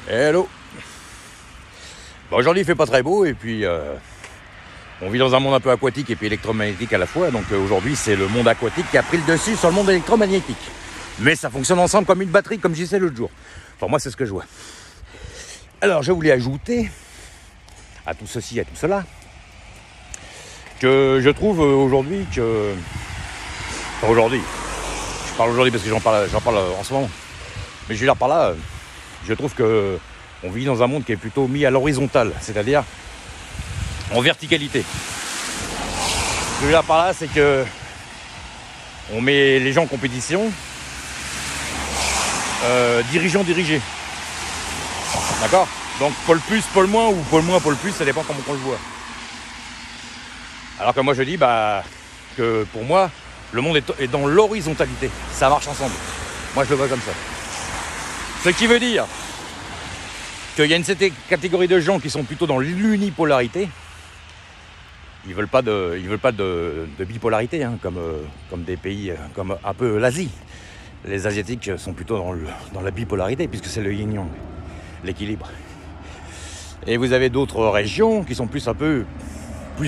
Hello. Bon, aujourd'hui il fait pas très beau et puis on vit dans un monde un peu aquatique et puis électromagnétique à la fois. Donc aujourd'hui c'est le monde aquatique qui a pris le dessus sur le monde électromagnétique. Mais ça fonctionne ensemble comme une batterie, comme je disais l'autre jour. Enfin moi c'est ce que je vois. Alors je voulais ajouter à tout ceci, à tout cela, que je trouve aujourd'hui que... Enfin aujourd'hui, je parle aujourd'hui parce que j'en parle en ce moment. Mais je veux dire par là, je trouve que on vit dans un monde qui est plutôt mis à l'horizontale, c'est-à-dire en verticalité. Ce que je veux dire par là, c'est que on met les gens en compétition, dirigeant, dirigé. D'accord ? Donc pôle plus, pôle moins, ou pôle moins, pôle plus, ça dépend comment on le voit. Alors que moi je dis que pour moi, le monde est dans l'horizontalité. Ça marche ensemble. Moi je le vois comme ça. Ce qui veut dire qu'il y a une certaine catégorie de gens qui sont plutôt dans l'unipolarité. Ils veulent pas de bipolarité, hein, comme des pays comme un peu l'Asie. Les Asiatiques sont plutôt dans la bipolarité, puisque c'est le yin-yang, l'équilibre. Et vous avez d'autres régions qui sont plus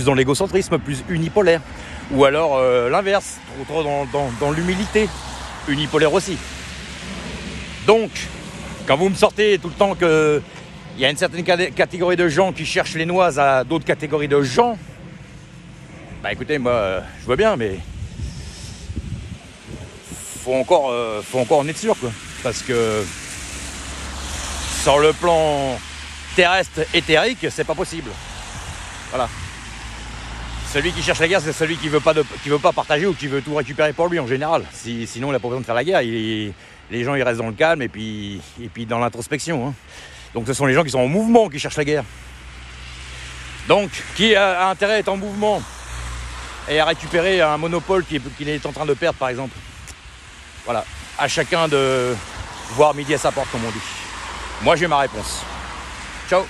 dans l'égocentrisme, plus unipolaire. Ou alors l'inverse, trop dans l'humilité, unipolaire aussi. Donc, quand vous me sortez tout le temps qu'il y a une certaine catégorie de gens qui cherchent les noises à d'autres catégories de gens, bah écoutez, moi, je vois bien, mais faut encore en être sûr, quoi. Parce que sur le plan terrestre, éthérique, c'est pas possible. Voilà. Celui qui cherche la guerre, c'est celui qui veut pas partager ou qui veut tout récupérer pour lui en général. Sinon, il n'a pas besoin de faire la guerre. Les gens, ils restent dans le calme et puis dans l'introspection. Hein. Donc, ce sont les gens qui sont en mouvement qui cherchent la guerre. Donc, qui a intérêt à être en mouvement et à récupérer un monopole qu'il est en train de perdre, par exemple. Voilà. À chacun de voir midi à sa porte, comme on dit. Moi, j'ai ma réponse. Ciao.